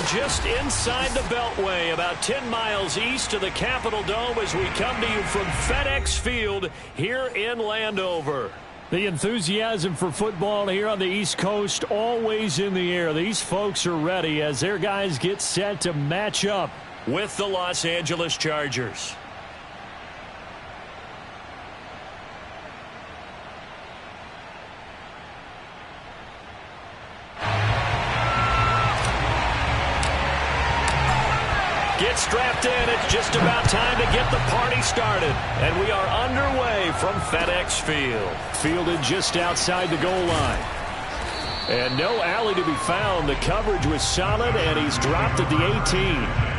just inside the Beltway, about 10 miles east of the Capitol Dome as we come to you from FedEx Field here in Landover. The enthusiasm for football here on the East Coast always in the air. These folks are ready as their guys get set to match up with the Los Angeles Chargers. Get strapped in. It's just about time to get the party started. And we are underway from FedEx Field. Fielded just outside the goal line. And no alley to be found. The coverage was solid, and he's dropped at the 18.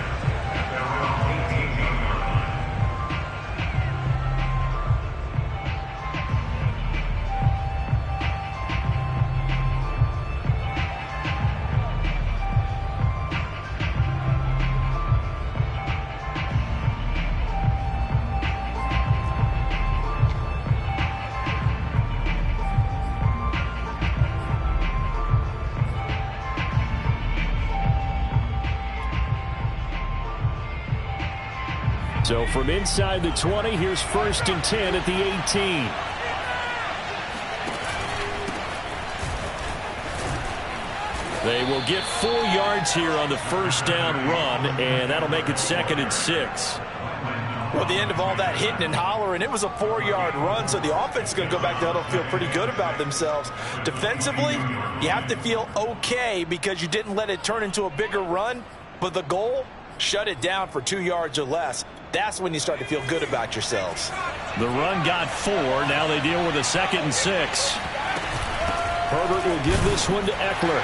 So from inside the 20, here's 1st and 10 at the 18. They will get 4 yards here on the first down run, and that'll make it 2nd and 6. Well, the end of all that hitting and hollering, it was a 4-yard run, so the offense is going to go back to huddle, feel pretty good about themselves. Defensively, you have to feel okay because you didn't let it turn into a bigger run, but the goal, shut it down for 2 yards or less. That's when you start to feel good about yourselves. The run got 4. Now they deal with a 2nd and 6. Herbert will give this one to Eckler.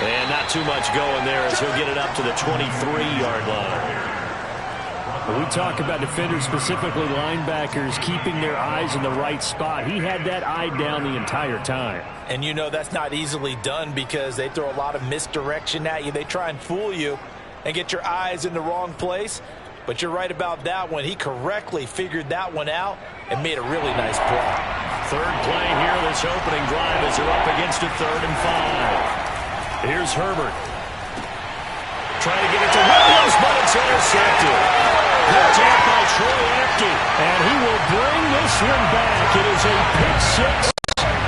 And not too much going there as he'll get it up to the 23-yard line. When we talk about defenders, specifically linebackers, keeping their eyes in the right spot. He had that eye down the entire time. And you know that's not easily done because they throw a lot of misdirection at you. They try and fool you and get your eyes in the wrong place. But you're right about that one. He correctly figured that one out and made a really nice play. Third play here, this opening drive as they're up against a 3rd and 5. Here's Herbert. Trying to get it to Williams, but it's intercepted. Picked up by Troy Apke. And he will bring this one back. It is a pick 6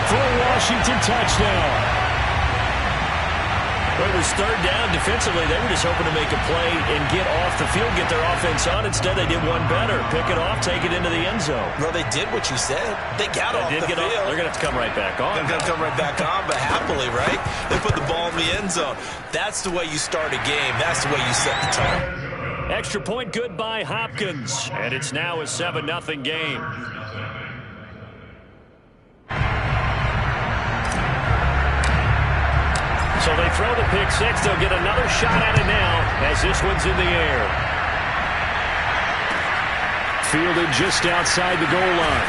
for a Washington touchdown. Well, it was 3rd down. Defensively, they were just hoping to make a play and get off the field, get their offense on. Instead, they did one better. Pick it off, take it into the end zone. Well, they did what you said. They got off the field. They're going to have to come right back on. They're going to come right back on, but happily, right? They put the ball in the end zone. That's the way you start a game. That's the way you set the tone. Extra point good by Hopkins. And it's now a 7-0 game. So they throw the pick 6. They'll get another shot at it now as this one's in the air. Fielded just outside the goal line.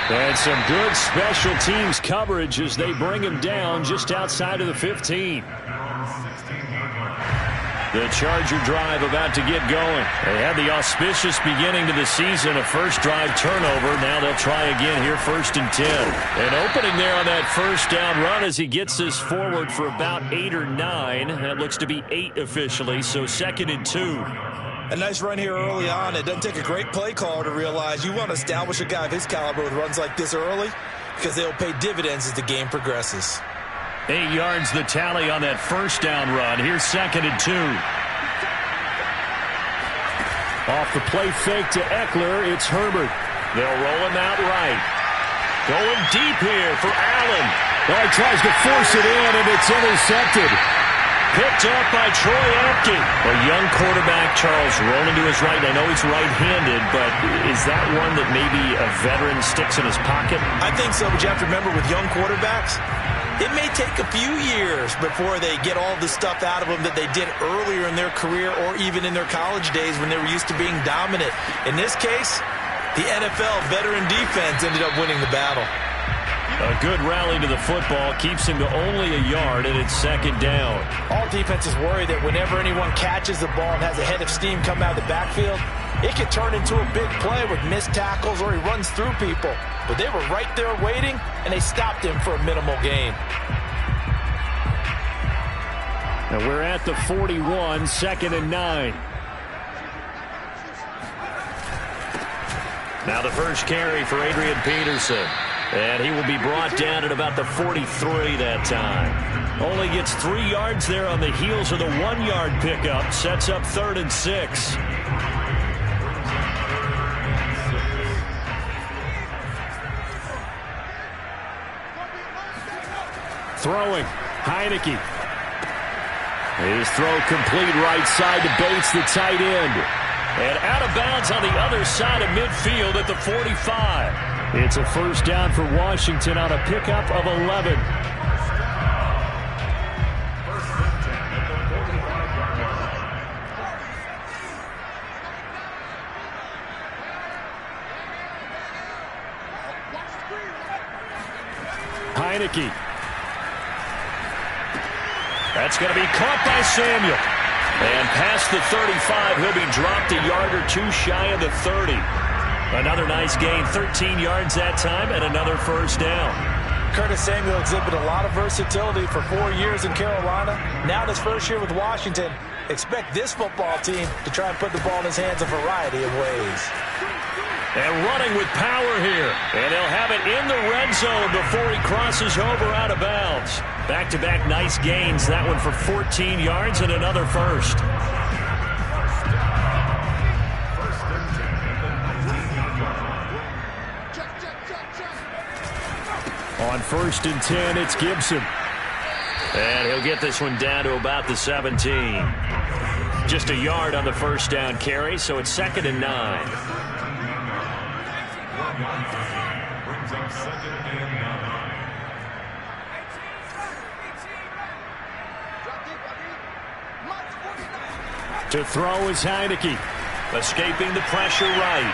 And some good special teams coverage as they bring him down just outside of the 15. The Charger drive about to get going. They had the auspicious beginning to the season, a first drive turnover. Now they'll try again here, 1st and 10. An opening there on that first down run as he gets this forward for about 8 or 9. That looks to be 8 officially, so 2nd and 2. A nice run here early on. It doesn't take a great play caller to realize you want to establish a guy of his caliber with runs like this early because they'll pay dividends as the game progresses. 8 yards the tally on that first down run. Here's 2nd and 2. Off the play fake to Eckler, it's Herbert. They'll roll him out right. Going deep here for Allen. Well, he tries to force it in, and it's intercepted. Picked up by Troy Apke. A young quarterback, Charles, rolling to his right. I know he's right-handed, but is that one that maybe a veteran sticks in his pocket? I think so, but you have to remember with young quarterbacks, it may take a few years before they get all the stuff out of them that they did earlier in their career or even in their college days when they were used to being dominant. In this case, the NFL veteran defense ended up winning the battle. A good rally to the football keeps him to only a yard, and it's 2nd down. All defenses worry that whenever anyone catches the ball and has a head of steam come out of the backfield, it could turn into a big play with missed tackles or he runs through people. But they were right there waiting, and they stopped him for a minimal gain. And we're at the 41, 2nd and 9. Now the first carry for Adrian Peterson. And he will be brought down at about the 43 that time. Only gets 3 yards there on the heels of the 1-yard pickup. Sets up 3rd and 6. Throwing. Heineke. His throw complete right side to Bates, the tight end. And out of bounds on the other side of midfield at the 45. It's a first down for Washington on a pickup of 11. Heineke. That's going to be caught by Samuel. And past the 35, he'll be dropped a yard or two shy of the 30. Another nice gain, 13 yards that time, and another first down. Curtis Samuel exhibited a lot of versatility for 4 years in Carolina. Now in his first year with Washington, expect this football team to try and put the ball in his hands a variety of ways. And running with power here. And they'll have it in the red zone before he crosses over out of bounds. Back-to-back nice gains. That one for 14 yards and another first. On 1st and 10, it's Gibson. And he'll get this one down to about the 17. Just a yard on the first down carry, so it's 2nd and 9. To throw is Heineke. Escaping the pressure right.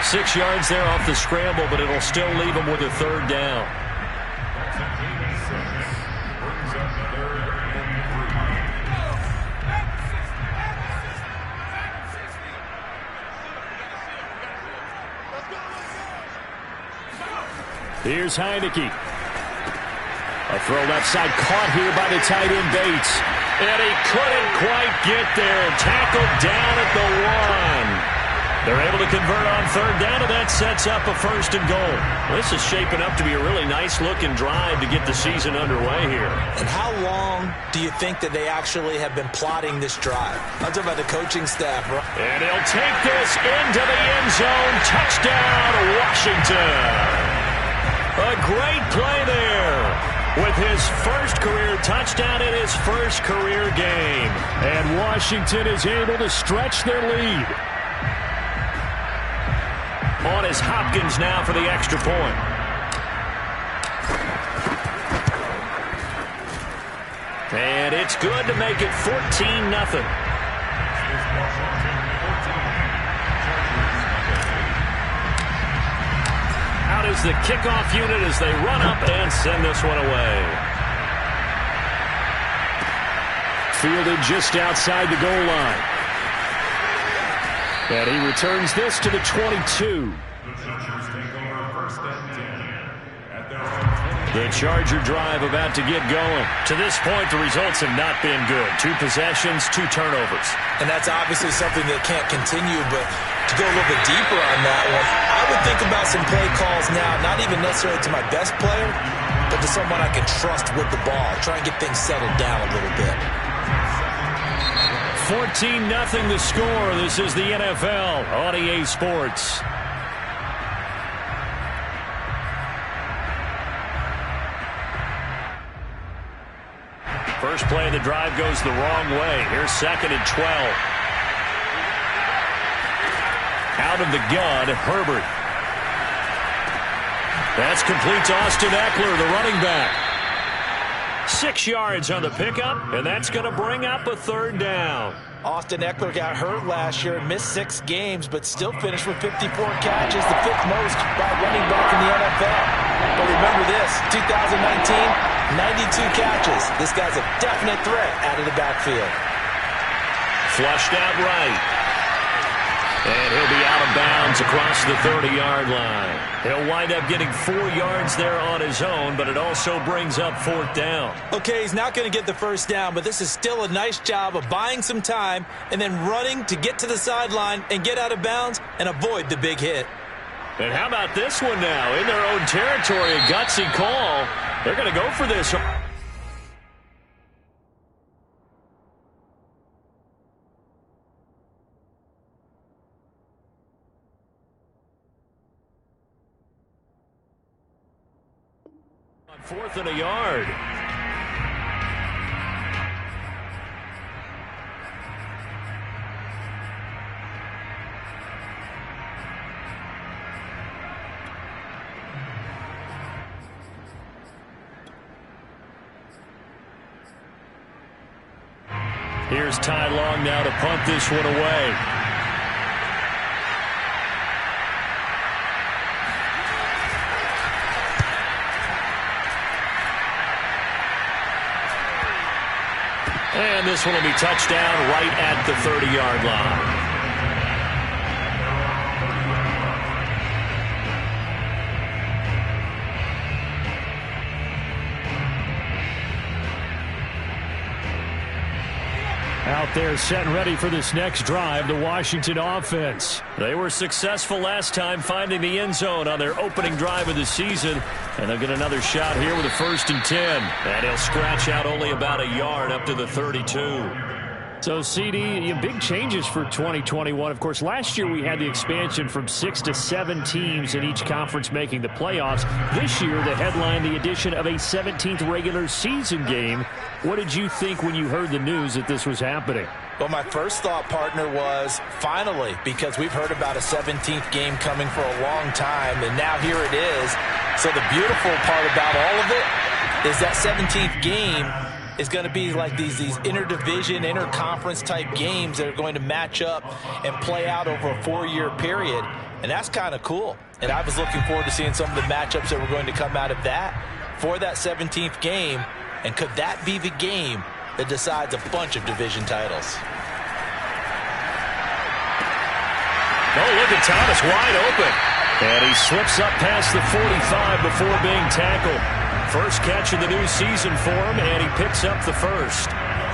6 yards there off the scramble, but it'll still leave him with a 3rd down. Here's Heineke. A throw left side caught here by the tight end Bates. And he couldn't quite get there. Tackled down at the 1. They're able to convert on 3rd down, and that sets up a 1st and goal. Well, this is shaping up to be a really nice-looking drive to get the season underway here. And how long do you think that they actually have been plotting this drive? I'm talking about the coaching staff, right? And he'll take this into the end zone. Touchdown, Washington. A great play there. With his first career touchdown in his first career game. And Washington is able to stretch their lead. On is Hopkins now for the extra point. And it's good to make it 14-0. Out is the kickoff unit as they run up and send this one away. Fielded just outside the goal line. And he returns this to the 22. The Charger drive about to get going. To this point, the results have not been good. 2 possessions, 2 turnovers. And that's obviously something that can't continue, but to go a little bit deeper on that one, I would think about some play calls now, not even necessarily to my best player, but to someone I can trust with the ball. Try and get things settled down a little bit. 14-0 the score. This is the NFL on EA Sports. First play of the drive goes the wrong way. Here's 2nd and 12. Out of the gun, Herbert. That's complete to Austin Eckler, the running back. 6 yards on the pickup, and that's going to bring up a 3rd down. Austin Eckler got hurt last year and missed 6 games, but still finished with 54 catches, the 5th most by running back in the NFL. But remember this, 2019, 92 catches. This guy's a definite threat out of the backfield. Flushed out right. And he'll be out of bounds across the 30-yard line. He'll wind up getting 4 yards there on his own, but it also brings up 4th down. Okay, he's not going to get the first down, but this is still a nice job of buying some time and then running to get to the sideline and get out of bounds and avoid the big hit. And how about this one now? In their own territory, a gutsy call. They're going to go for this. On 4th and a yard. Here's Ty Long now to punt this one away. And this one will be touchdown right at the 30-yard line. Out there set and ready for this next drive, the Washington offense. They were successful last time finding the end zone on their opening drive of the season. And they'll get another shot here with a 1st and 10. And he'll scratch out only about a yard up to the 32. So, CD, big changes for 2021. Of course, last year we had the expansion from 6 to 7 teams in each conference making the playoffs. This year, the headline, the addition of a 17th regular season game. What did you think when you heard the news that this was happening? Well, my first thought, partner, was finally, because we've heard about a 17th game coming for a long time, and now here it is. So the beautiful part about all of it is that 17th game is going to be like these interdivision, interconference type games that are going to match up and play out over a 4-year period. And that's kind of cool. And I was looking forward to seeing some of the matchups that were going to come out of that for that 17th game. And could that be the game that decides a bunch of division titles? Oh, look at Thomas wide open. And he slips up past the 45 before being tackled. First catch of the new season for him, and he picks up the first.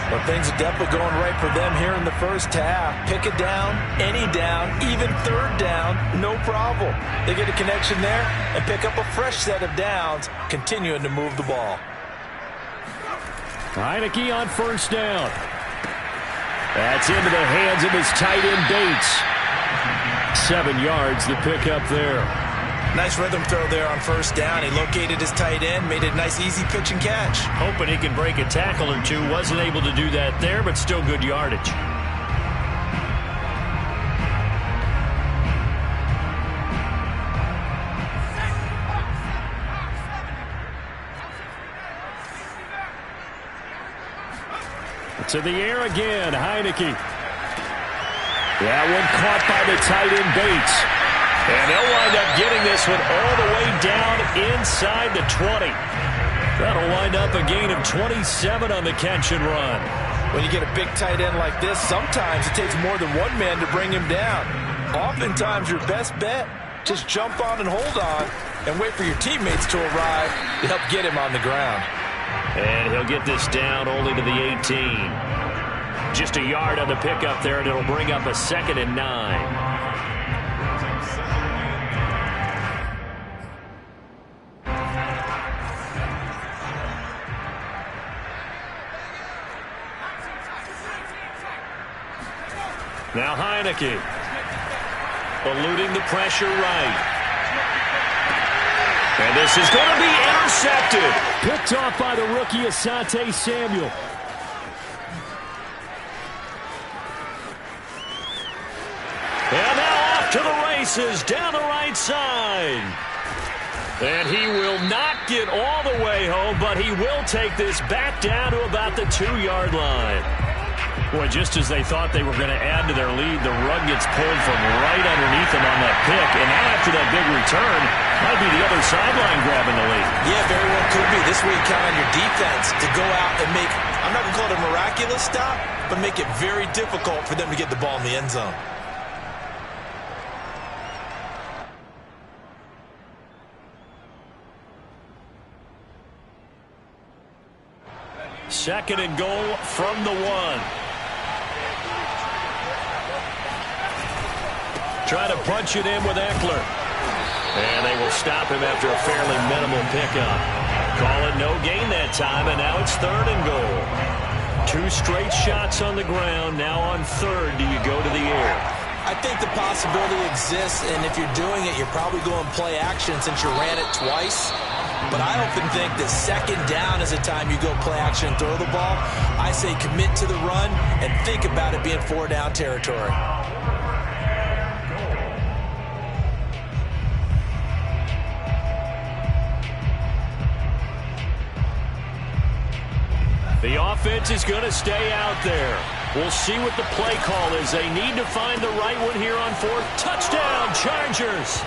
Well, things are definitely going right for them here in the first half. Pick it down, any down, even 3rd down, no problem. They get a connection there and pick up a fresh set of downs, continuing to move the ball. Heineke on 1st down. That's into the hands of his tight end Bates. 7 yards, the pickup there. Nice rhythm throw there on 1st down. He located his tight end, made it a nice easy pitch and catch. Hoping he can break a tackle or two. Wasn't able to do that there, but still good yardage. To the air again, Heineke. That one caught by the tight end Bates. And they'll wind up getting this one all the way down inside the 20. That'll wind up a gain of 27 on the catch and run. When you get a big tight end like this, sometimes it takes more than one man to bring him down. Oftentimes your best bet, just jump on and hold on and wait for your teammates to arrive to help get him on the ground. And he'll get this down only to the 18. Just a yard on the pickup there, and it'll bring up a 2nd and 9. Now Heineke, eluding the pressure right. And this is going to be intercepted. Picked off by the rookie Asante Samuel. And now off to the races down the right side. And he will not get all the way home, but he will take this back down to about the 2-yard line. Boy, just as they thought they were going to add to their lead, the rug gets pulled from right underneath them on that pick. And now after that big return, might be the other sideline grabbing the lead. Yeah, very well could be. This way you count on your defense to go out and make, I'm not going to call it a miraculous stop, but make it very difficult for them to get the ball in the end zone. 2nd and goal from the 1. Try to punch it in with Eckler. And they will stop him after a fairly minimal pickup. Call it no gain that time, and now it's 3rd and goal. 2 straight shots on the ground. Now on 3rd, do you go to the air? I think the possibility exists, and if you're doing it, you're probably going play action since you ran it twice. But I often think that 2nd down is the time you go play action and throw the ball. I say commit to the run and think about it being 4-down territory. The offense is going to stay out there. We'll see what the play call is. They need to find the right one here on 4th. Touchdown, Chargers.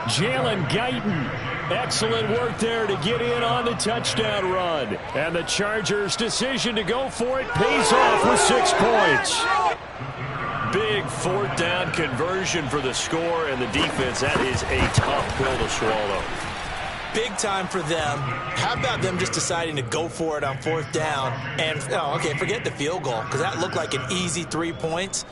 Jalen Guyton. Excellent work there to get in on the touchdown run. And the Chargers' decision to go for it pays off with 6 points. Big 4th down conversion for the score, and the defense, that is a tough pill to swallow. Big time for them. How about them just deciding to go for it on 4th down? And, okay, forget the field goal, because that looked like an easy 3 points.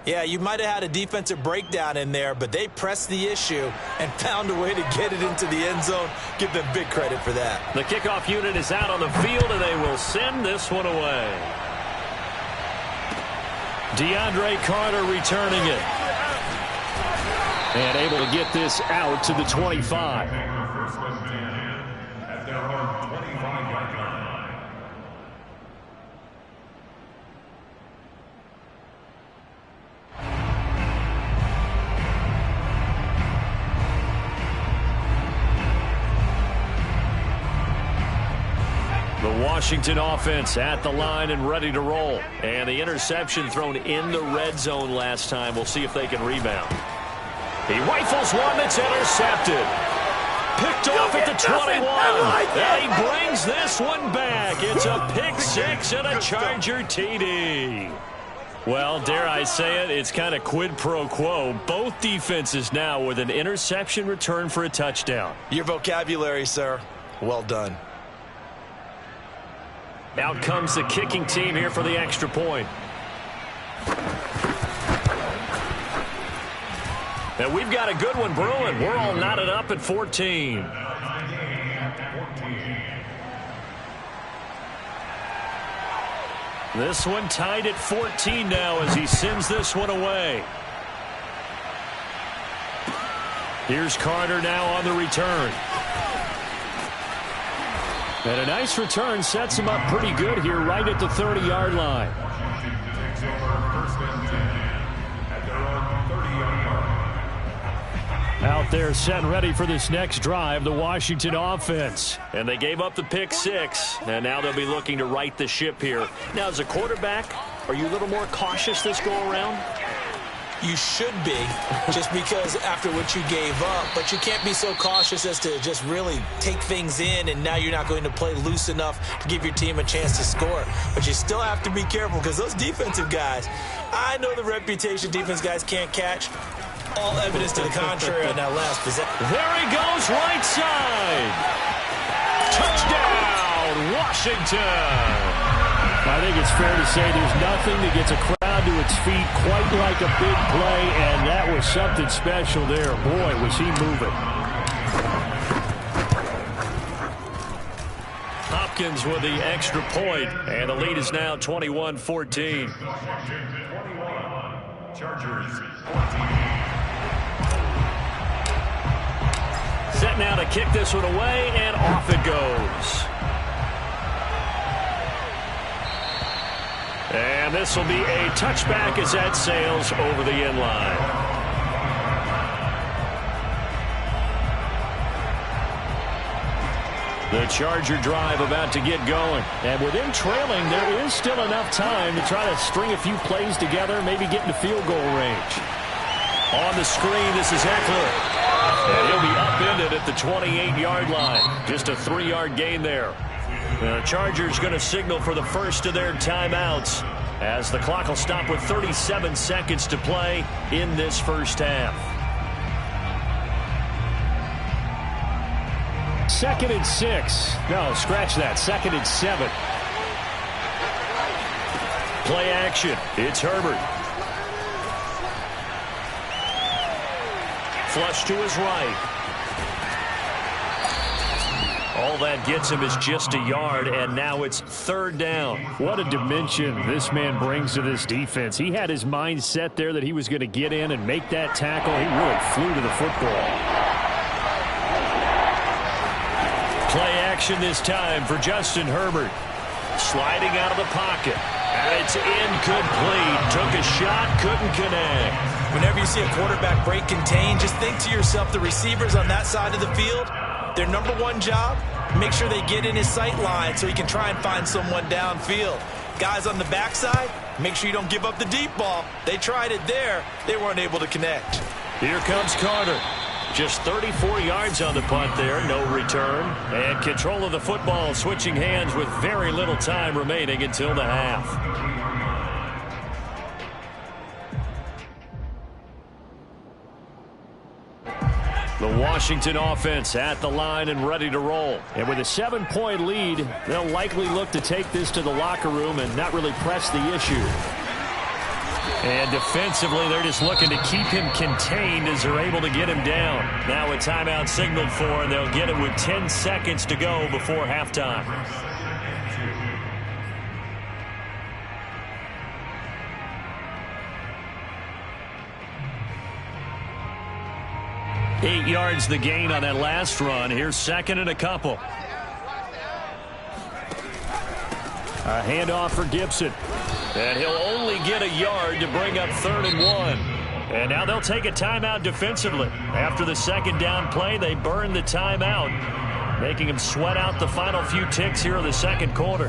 Yeah, you might have had a defensive breakdown in there, but they pressed the issue and found a way to get it into the end zone. Give them big credit for that. The kickoff unit is out on the field, and they will send this one away. DeAndre Carter returning it. And able to get this out to the 25. Washington offense at the line and ready to roll. And the interception thrown in the red zone last time. We'll see if they can rebound. He rifles one that's intercepted. Picked off at the 21. And he brings this one back. It's a pick 6 and a Charger TD. Well, dare I say it, it's kind of quid pro quo. Both defenses now with an interception return for a touchdown. Your vocabulary, sir. Well done. Out comes the kicking team here for the extra point. And we've got a good one brewing. We're all knotted up at 14. This one tied at 14 now as he sends this one away. Here's Carter now on the return. And a nice return sets him up pretty good here right at the 30-yard line. Out there set and ready for this next drive, the Washington offense. And they gave up the pick 6, and now they'll be looking to right the ship here. Now, as a quarterback, are you a little more cautious this go-around? You should be, just because after what you gave up. But you can't be so cautious as to just really take things in, and now you're not going to play loose enough to give your team a chance to score. But you still have to be careful because those defensive guys, I know the reputation defense guys can't catch. All evidence to the contrary on that last possession. There he goes, right side. Touchdown, Washington. I think it's fair to say there's nothing that gets a crowd to its feet quite like a big play, and that was something special there. Boy, was he moving. Hopkins with the extra point, and the lead is now 21-14. Chargers 14. Set now to kick this one away, and off it goes. And this will be a touchback as that sails over the end line. The Charger drive about to get going. And with them trailing, there is still enough time to try to string a few plays together, maybe get into field goal range. On the screen, this is Eckler. And he'll be upended at the 28-yard line. Just a 3-yard gain there. The Chargers going to signal for the first of their timeouts as the clock will stop with 37 seconds to play in this first half. 2nd and 6. No, scratch that. 2nd and 7. Play action. It's Herbert. Flush to his right. All that gets him is just a yard, and now it's 3rd down. What a dimension this man brings to this defense. He had his mind set there that he was going to get in and make that tackle. He really flew to the football. Play action this time for Justin Herbert. Sliding out of the pocket. And it's incomplete. Took a shot, couldn't connect. Whenever you see a quarterback break contain, just think to yourself, the receivers on that side of the field, their number one job, make sure they get in his sight line so he can try and find someone downfield. Guys on the backside, make sure you don't give up the deep ball. They tried it there. They weren't able to connect. Here comes Carter. Just 34 yards on the punt there. No return. And control of the football, switching hands with very little time remaining until the half. The Washington offense at the line and ready to roll. And with a 7-point lead, they'll likely look to take this to the locker room and not really press the issue. And defensively, they're just looking to keep him contained as they're able to get him down. Now a timeout signaled for, and they'll get it with 10 seconds to go before halftime. Eight yards the gain on that last run. Here's 2nd and a couple. A handoff for Gibson. And he'll only get a yard to bring up 3rd and 1. And now they'll take a timeout defensively. After the 2nd down play, they burn the timeout, making them sweat out the final few ticks here in the 2nd quarter.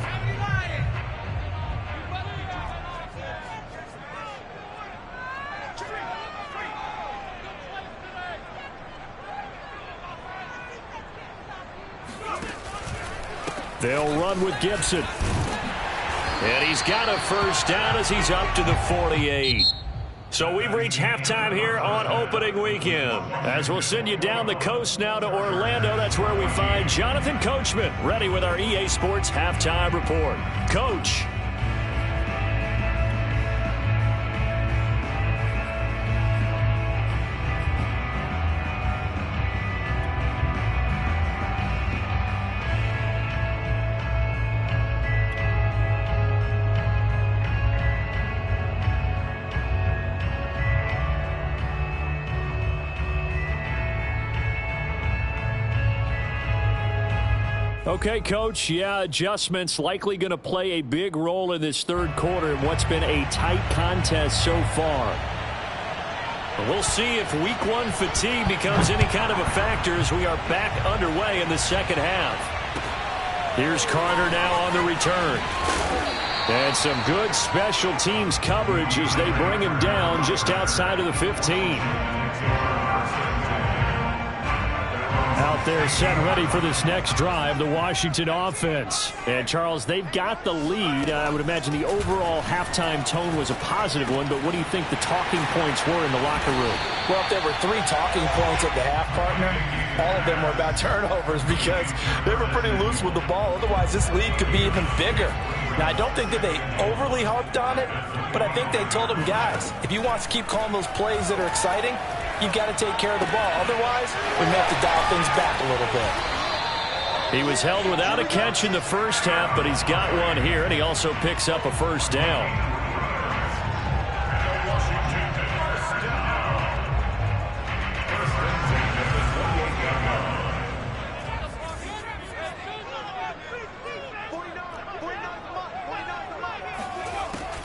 They'll run with Gibson. And he's got a 1st down as he's up to the 48. So we've reached halftime here on opening weekend. As we'll send you down the coast now to Orlando. That's where we find Jonathan Coachman ready with our EA Sports halftime report. Coach. Okay, Coach, yeah, adjustments likely going to play a big role in this 3rd quarter in what's been a tight contest so far. We'll see if week 1 fatigue becomes any kind of a factor as we are back underway in the 2nd half. Here's Carter now on the return. And some good special teams coverage as they bring him down just outside of the 15. Out there set ready for this next drive, the Washington offense. And, Charles, they've got the lead. I would imagine the overall halftime tone was a positive one, but what do you think the talking points were in the locker room? Well, if there were 3 talking points at the half, partner, all of them were about turnovers because they were pretty loose with the ball. Otherwise, this lead could be even bigger. Now, I don't think that they overly harped on it, but I think they told them, guys, if you want to keep calling those plays that are exciting, you've got to take care of the ball. Otherwise, we may have to dial things back a little bit. He was held without a catch in the 1st half, but he's got one here, and he also picks up a 1st down.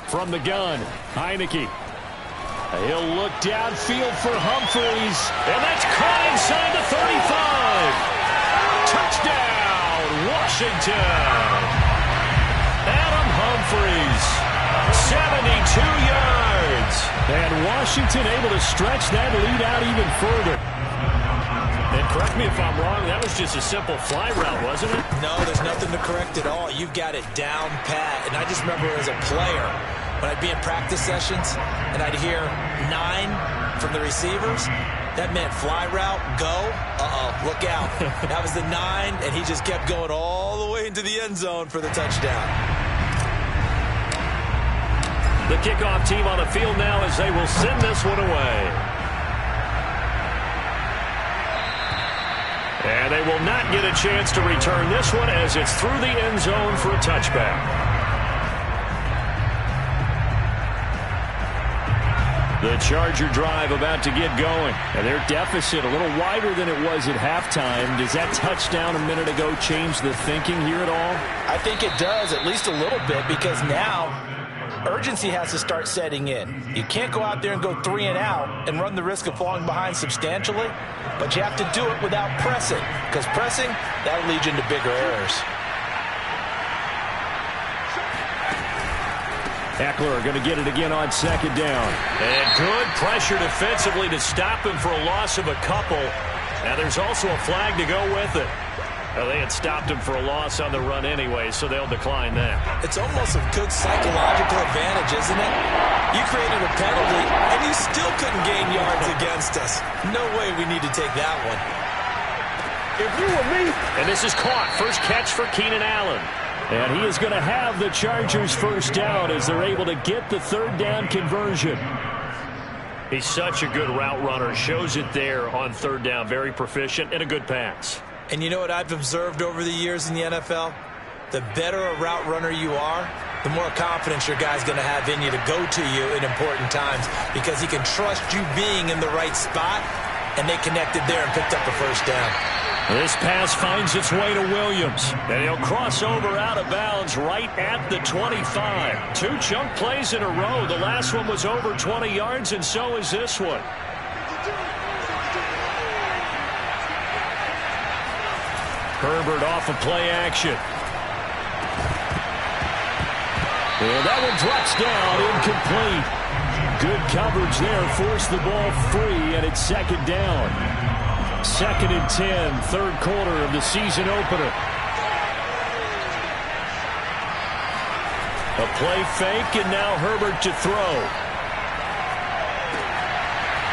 From the gun, Heineke. He'll look downfield for Humphreys. And that's caught inside the 35. Touchdown, Washington. Adam Humphreys, 72 yards. And Washington able to stretch that lead out even further. And correct me if I'm wrong, that was just a simple fly route, wasn't it? No, there's nothing to correct at all. You've got it down pat. And I just remember as a player, when I'd be in practice sessions and I'd hear 9 from the receivers, That meant fly route, go. Look out. That was the 9, and he just kept going all the way into the end zone for the touchdown. The kickoff team on the field now as they will send this one away. And they will not get a chance to return this one as it's through the end zone for a touchback. The Charger drive about to get going. And their deficit a little wider than it was at halftime. Does that touchdown a minute ago change the thinking here at all? I think it does, at least a little bit, because now urgency has to start setting in. You can't go out there and go 3 and out and run the risk of falling behind substantially, but you have to do it without pressing, because pressing, that'll lead you into bigger errors. Eckler going to get it again on second down. And good pressure defensively to stop him for a loss of a couple. Now there's also a flag to go with it. Well, they had stopped him for a loss on the run anyway, so they'll decline that. It's almost a good psychological advantage, isn't it? You created a penalty, and you still couldn't gain yards against us. No way we need to take that one. If you were me. And this is caught. First catch for Keenan Allen. And he is going to have the Chargers first down as they're able to get the third down conversion. He's such a good route runner. Shows it there on third down. Very proficient and a good pass. And you know what I've observed over the years in the NFL? The better a route runner you are, the more confidence your guy's going to have in you to go to you in important times, because he can trust you being in the right spot, and they connected there and picked up a first down. This pass finds its way to Williams, and he'll cross over out of bounds right at the 25. 2 chunk plays in a row. The last one was over 20 yards, and so is this one. Herbert off of play action. And that one drops down, incomplete. Good coverage there, forced the ball free, and it's second down. 2nd and 10, third quarter of the season opener. A play fake, and now Herbert to throw.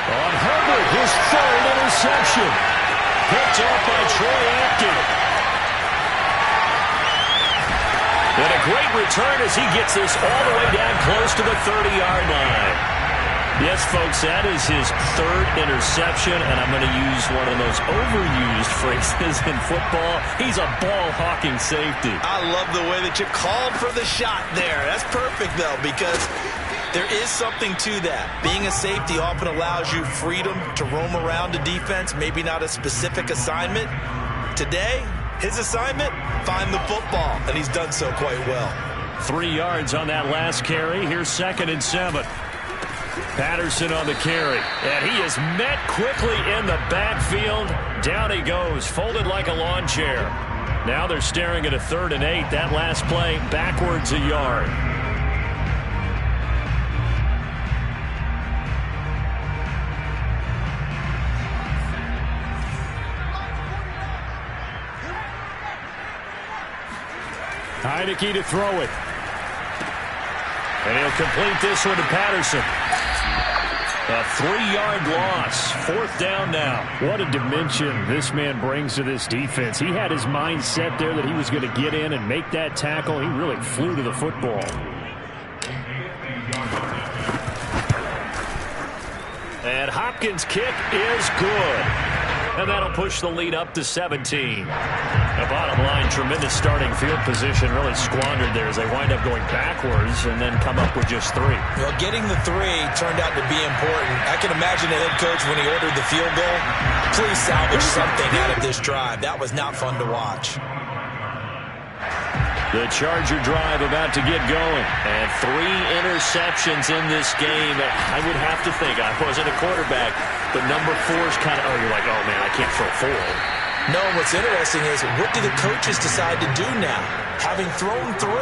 On Herbert, his 3rd interception. Picked off by Troy Apke. And a great return as he gets this all the way down close to the 30-yard line. Yes, folks, that is his 3rd interception, and I'm going to use one of the most overused phrases in football. He's a ball-hawking safety. I love the way that you called for the shot there. That's perfect, though, because there is something to that. Being a safety often allows you freedom to roam around a defense, maybe not a specific assignment. Today, his assignment, find the football, and he's done so quite well. 3 yards on that last carry. Here's 2nd and 7. Patterson on the carry, and he is met quickly in the backfield. Down he goes, folded like a lawn chair. Now they're staring at a 3rd and 8. That last play, backwards a yard. Heineke to throw it. And he'll complete this one to Patterson. A 3-yard loss. 4th down now. What a dimension this man brings to this defense. He had his mind set there that he was going to get in and make that tackle. He really flew to the football. And Hopkins' kick is good. And that'll push the lead up to 17. The bottom line, tremendous starting field position, really squandered there as they wind up going backwards and then come up with just 3. Well, getting the 3 turned out to be important. I can imagine the head coach when he ordered the field goal. Please salvage something out of this drive. That was not fun to watch. The Charger drive about to get going. And 3 interceptions in this game. I would have to think, I wasn't a quarterback, but number 4 is kind of, oh, you're like, oh, man, I can't throw 4. No, what's interesting is, what do the coaches decide to do now? Having thrown 3,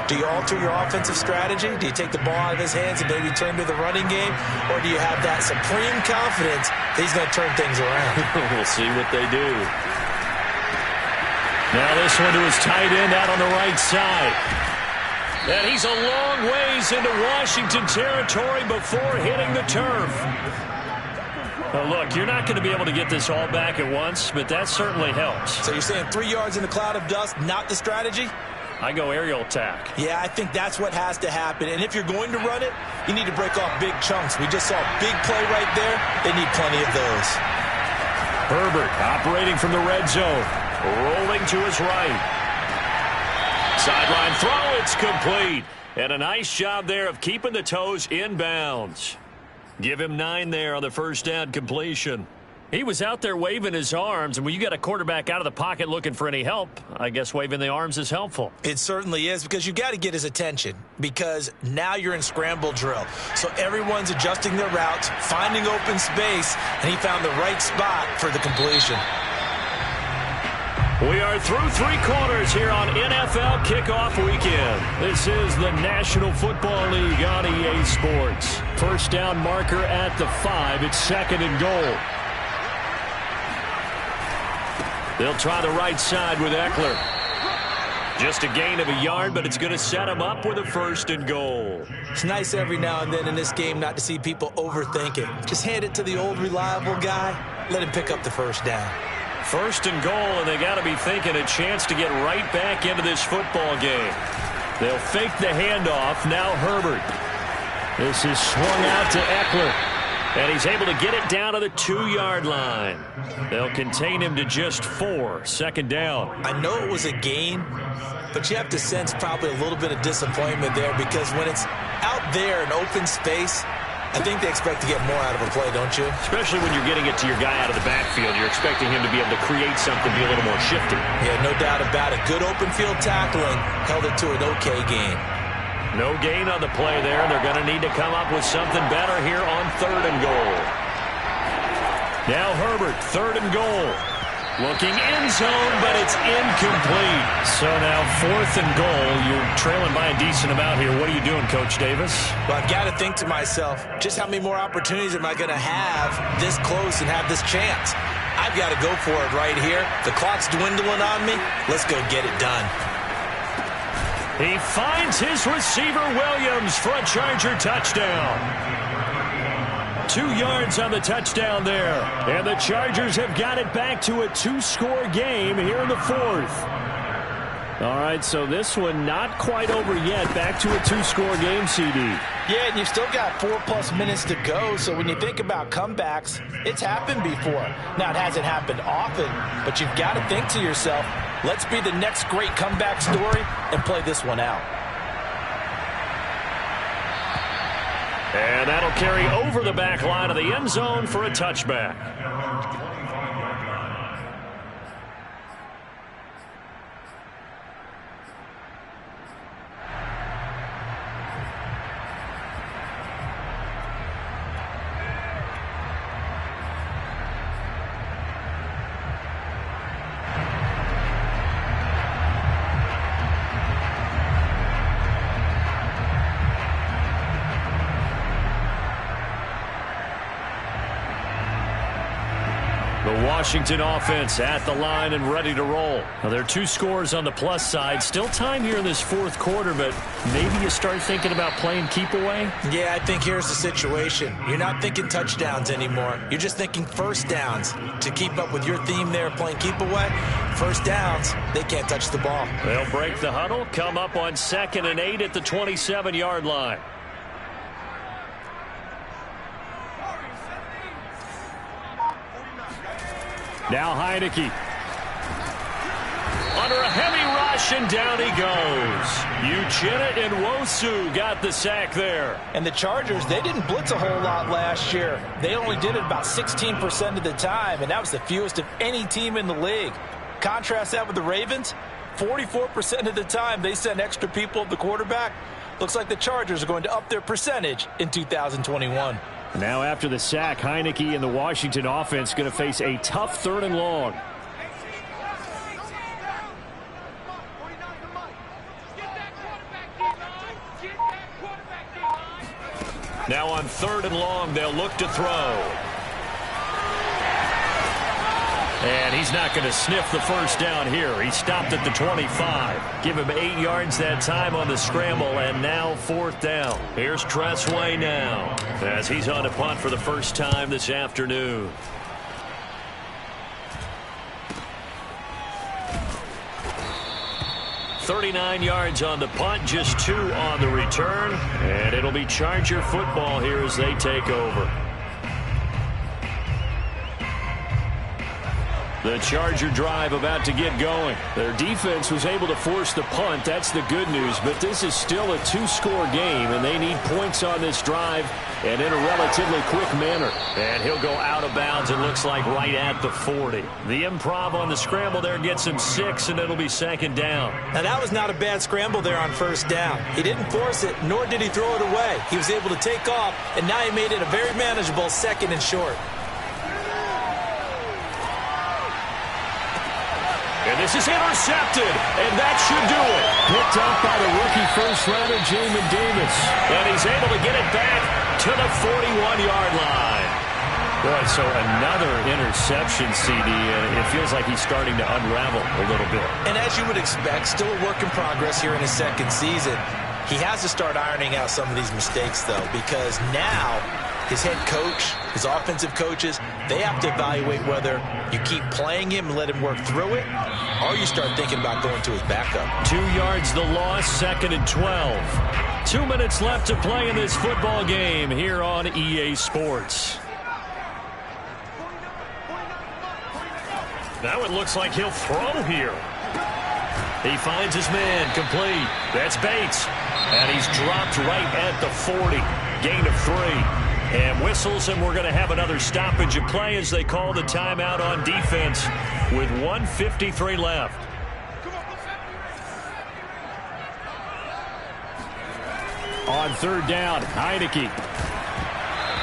do you alter your offensive strategy? Do you take the ball out of his hands and maybe turn to the running game? Or do you have that supreme confidence that he's going to turn things around? We'll see what they do. Now this one to his tight end out on the right side. And he's a long ways into Washington territory before hitting the turf. Well, look, you're not going to be able to get this all back at once, but that certainly helps. So you're saying 3 yards in a cloud of dust, not the strategy? I go aerial attack. Yeah, I think that's what has to happen. And if you're going to run it, you need to break off big chunks. We just saw a big play right there. They need plenty of those. Herbert operating from the red zone. Rolling to his right. Sideline throw, it's complete. And a nice job there of keeping the toes in bounds. Give him 9 there on the first down completion. He was out there waving his arms, and when you got a quarterback out of the pocket looking for any help, I guess waving the arms is helpful. It certainly is, because you've got to get his attention, because now you're in scramble drill. So everyone's adjusting their routes, finding open space, and he found the right spot for the completion. We are through 3 quarters here on NFL Kickoff Weekend. This is the National Football League on EA Sports. First down marker at the 5. It's 2nd and goal. They'll try the right side with Eckler. Just a gain of a yard, but it's going to set him up with a 1st and goal. It's nice every now and then in this game not to see people overthink it. Just hand it to the old reliable guy. Let him pick up the first down. 1st and goal, and they got to be thinking a chance to get right back into this football game. They'll fake the handoff. Now Herbert. This is swung out to Eckler. And he's able to get it down to the 2-yard line. They'll contain him to just 4. 2nd down. I know it was a gain, but you have to sense probably a little bit of disappointment there, because when it's out there in open space, I think they expect to get more out of a play, don't you? Especially when you're getting it to your guy out of the backfield. You're expecting him to be able to create something, be a little more shifty. Yeah, no doubt about it. Good open field tackling held it to an okay gain. No gain on the play there. They're going to need to come up with something better here on 3rd and goal. Now Herbert, 3rd and goal. Looking end zone, but it's incomplete. So now 4th and goal. You're trailing by a decent amount here. What are you doing, Coach Davis? Well, I've got to think to myself, just how many more opportunities am I going to have this close and have this chance? I've got to go for it right here. The clock's dwindling on me. Let's go get it done. He finds his receiver, Williams, for a Charger touchdown. 2 yards on the touchdown there. And the Chargers have got it back to a 2-score game here in the 4th. All right, so this one not quite over yet. Back to a 2-score game, CD. Yeah, and you've still got 4+ minutes to go, so when you think about comebacks, it's happened before. Now, it hasn't happened often, but you've got to think to yourself, let's be the next great comeback story and play this one out. And that'll carry over the back line of the end zone for a touchback. Washington offense at the line and ready to roll. Now, there are 2 scores on the plus side. Still time here in this 4th quarter, but maybe you start thinking about playing keep away? Yeah, I think here's the situation. You're not thinking touchdowns anymore. You're just thinking first downs. To keep up with your theme there, playing keep away, first downs, they can't touch the ball. They'll break the huddle, come up on 2nd and 8 at the 27-yard line. Now Heineke. Under a heavy rush, and down he goes. Uchenna and Nwosu got the sack there. And the Chargers, they didn't blitz a whole lot last year. They only did it about 16% of the time, and that was the fewest of any team in the league. Contrast that with the Ravens, 44% of the time they send extra people at the quarterback. Looks like the Chargers are going to up their percentage in 2021. Now after the sack, Heineke and the Washington offense going to face a tough 3rd and long. Now on 3rd and long, they'll look to throw. And he's not going to sniff the first down here. He stopped at the 25. Give him 8 yards that time on the scramble, and now 4th down. Here's Tressway now as he's on a punt for the first time this afternoon. .39 yards on the punt, just 2 on the return, and it'll be Charger football here as they take over. The Charger drive about to get going. Their defense was able to force the punt. That's the good news. But this is still a 2-score game, and they need points on this drive and in a relatively quick manner. And he'll go out of bounds, it looks like, right at the 40. The improv on the scramble there gets him 6, and it'll be 2nd down. Now, that was not a bad scramble there on 1st down. He didn't force it, nor did he throw it away. He was able to take off, and now he made it a very manageable 2nd and short. And this is intercepted, and that should do it. Picked up by the rookie first-rounder, Jamin Davis. And he's able to get it back to the 41-yard line. Boy, so another interception, CD. It feels like he's starting to unravel a little bit. And as you would expect, still a work in progress here in his 2nd season. He has to start ironing out some of these mistakes, though, because now his head coach, his offensive coaches, they have to evaluate whether you keep playing him and let him work through it, or you start thinking about going to his backup. 2 yards the loss, 2nd and 12. 2 minutes left to play in this football game here on EA Sports. Now it looks like he'll throw here. He finds his man, complete. That's Bates. And he's dropped right at the 40. Gain of 3. And whistles, and we're going to have another stoppage of play as they call the timeout on defense with 1:53 left. On 3rd down, Heineke.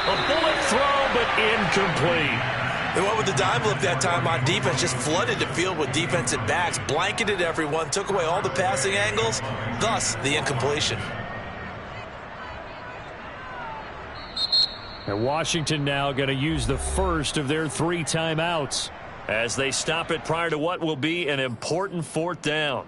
A bullet throw, but incomplete. They went with the dime look that time on defense, just flooded the field with defensive backs, blanketed everyone, took away all the passing angles, thus the incompletion. And Washington now going to use the first of their 3 timeouts as they stop it prior to what will be an important 4th down.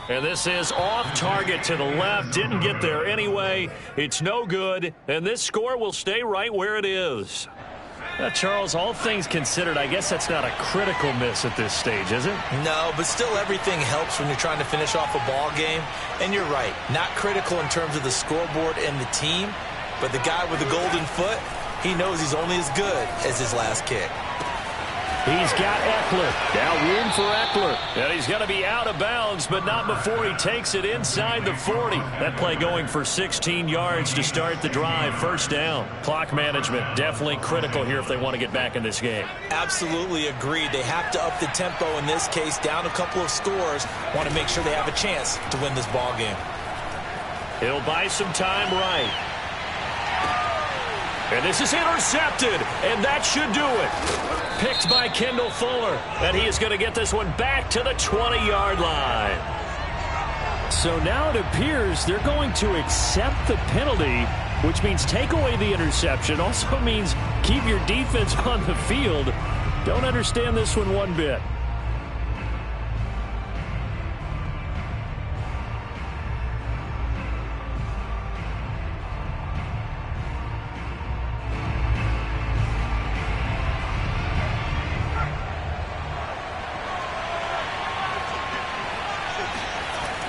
And this is off target to the left. Didn't get there anyway. It's no good. And this score will stay right where it is. Now, Charles, all things considered, I guess that's not a critical miss at this stage, is it? No, but still everything helps when you're trying to finish off a ball game. And you're right, not critical in terms of the scoreboard and the team. But the guy with the golden foot, he knows he's only as good as his last kick. He's got Eckler. Now room for Eckler. And he's going to be out of bounds, but not before he takes it inside the 40. That play going for 16 yards to start the drive. 1st down. Clock management definitely critical here if they want to get back in this game. Absolutely agreed. They have to up the tempo in this case, down a couple of scores. Want to make sure they have a chance to win this ball game. He'll buy some time right. And this is intercepted, and that should do it. Picked by Kendall Fuller, and he is going to get this one back to the 20-yard line. So now it appears they're going to accept the penalty, which means take away the interception. Also means keep your defense on the field. Don't understand this one bit.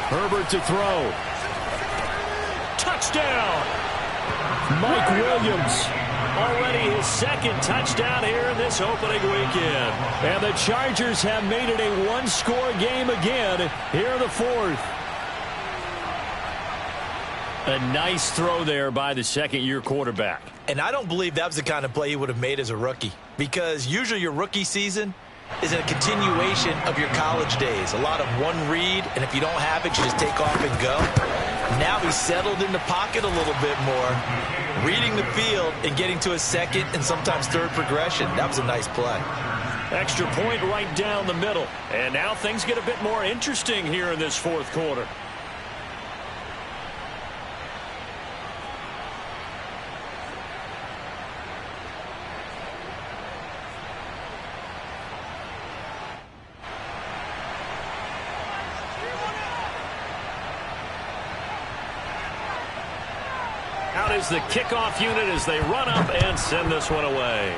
Herbert to throw. Touchdown! Mike Williams. Already his 2nd touchdown here in this opening weekend. And the Chargers have made it a 1-score game again here in the 4th. A nice throw there by the 2nd-year quarterback. And I don't believe that was the kind of play he would have made as a rookie, because usually your rookie season is a continuation of your college days. A lot of one read, and if you don't have it, you just take off and go. Now he's settled in the pocket a little bit more, reading the field and getting to his 2nd and sometimes 3rd progression. That was a nice play. Extra point right down the middle. And now things get a bit more interesting here in this fourth quarter. Out is the kickoff unit as they run up and send this one away.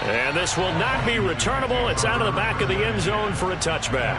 And this will not be returnable. It's out of the back of the end zone for a touchback.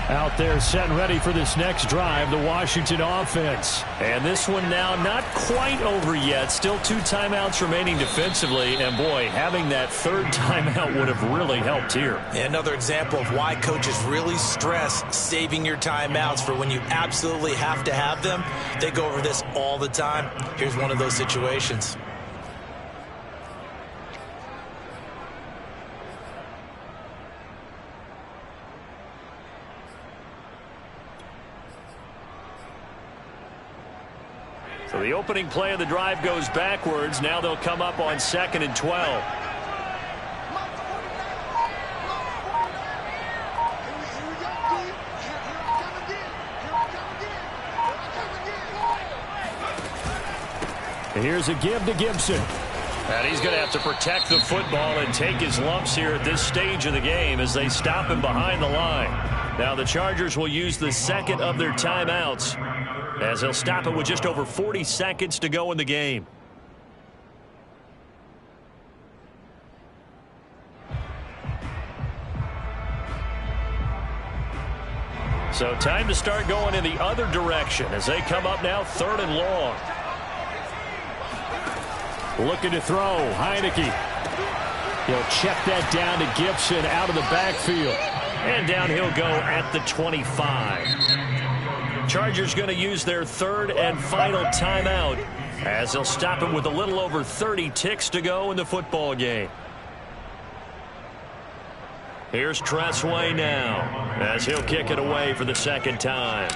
Out there set and ready for this next drive, the Washington offense. And this one now not quite over yet. Still 2 timeouts remaining defensively. And, boy, having that third timeout would have really helped here. Another example of why coaches really stress saving your timeouts for when you absolutely have to have them. They go over this all the time. Here's one of those situations. So the opening play of the drive goes backwards. Now they'll come up on 2nd and 12. Here's a give to Gibson. And he's going to have to protect the football and take his lumps here at this stage of the game as they stop him behind the line. Now the Chargers will use the second of their timeouts, as they'll stop it with just over 40 seconds to go in the game. So time to start going in the other direction as they come up now 3rd and long. Looking to throw, Heineke. He'll check that down to Gibson out of the backfield. And down he'll go at the 25. Chargers going to use their 3rd and final timeout as they'll stop it with a little over 30 ticks to go in the football game. Here's Tressway now as he'll kick it away for the second time.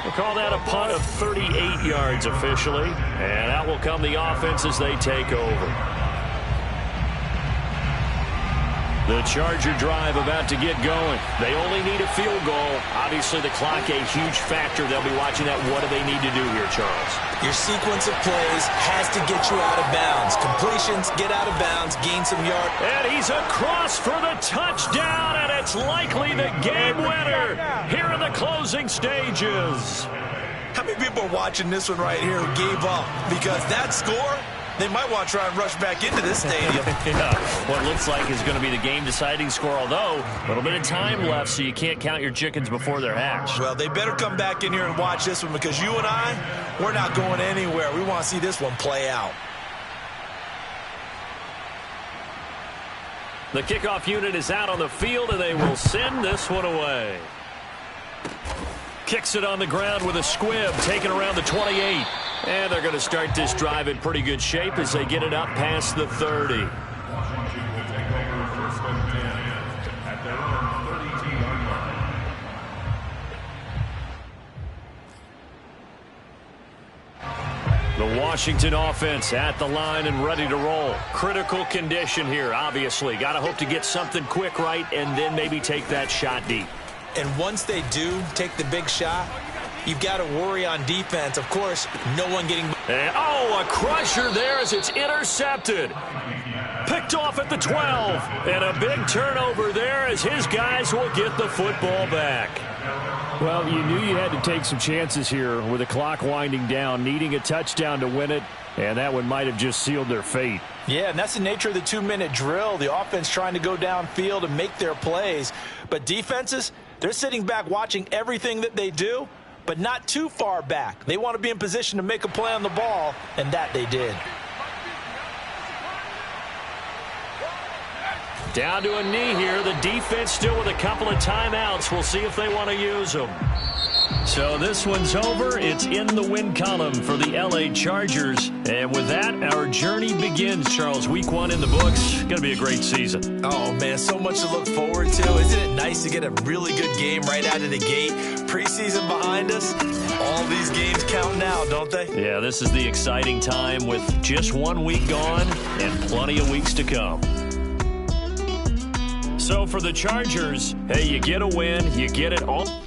We'll call that a punt of 38 yards officially. And out will come the offense as they take over. The Charger drive about to get going. They only need a field goal. Obviously, the clock a huge factor. They'll be watching that. What do they need to do here, Charles? Your sequence of plays has to get you out of bounds. Completions, get out of bounds, gain some yards. And he's across for the touchdown, and it's likely the game winner here in the closing stages. How many people are watching this one right here who gave up? Because that score, they might want to try and rush back into this stadium. Yeah, what looks like is going to be the game-deciding score, although a little bit of time left, so you can't count your chickens before they're hatched. Well, they better come back in here and watch this one, because you and I, we're not going anywhere. We want to see this one play out. The kickoff unit is out on the field, and they will send this one away. Kicks it on the ground with a squib, taken around the 28. And they're going to start this drive in pretty good shape as they get it up past the 30. The Washington offense at the line and ready to roll. Critical condition here, obviously. Got to hope to get something quick right and then maybe take that shot deep. And once they do take the big shot, you've got to worry on defense. Of course, no one getting... And, oh, a crusher there as it's intercepted. Picked off at the 12. And a big turnover there as his guys will get the football back. Well, you knew you had to take some chances here with the clock winding down, needing a touchdown to win it, and that one might have just sealed their fate. Yeah, and that's the nature of the 2-minute drill. The offense trying to go downfield and make their plays. But defenses, they're sitting back watching everything that they do, but not too far back. They want to be in position to make a play on the ball, and that they did. Down to a knee here. The defense still with a couple of timeouts. We'll see if they want to use them. So this one's over. It's in the win column for the LA Chargers. And with that, our journey begins, Charles. Week 1 in the books. Going to be a great season. Oh, man, so much to look forward to. Isn't it nice to get a really good game right out of the gate? Preseason behind us. All these games count now, don't they? Yeah, this is the exciting time with just 1 week gone and plenty of weeks to come. So for the Chargers, hey, you get a win, you get it all.